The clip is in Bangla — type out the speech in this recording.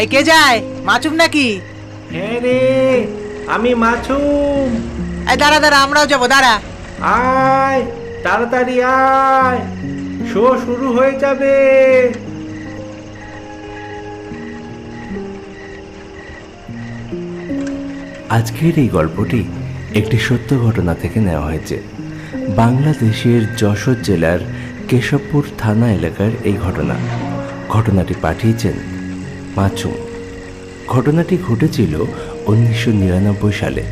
এই কে যায়? মাছুম নাকি? হ্যাঁ রে, আমি মাছুম। এই দাঁড়া দাঁড়া, আমরাও যাবো, দাঁড়া। আয়, তাড়াতাড়ি আয়, শো শুরু হয়ে যাবে। আজকের এই গল্পটি একটি সত্য ঘটনা থেকে নেওয়া হয়েছে। বাংলাদেশের যশোর জেলার কেশবপুর থানা এলাকার এই ঘটনাটি পাঠিয়েছেন মাছুম। ঘটনাটি ঘটেছিল 1999 সালে।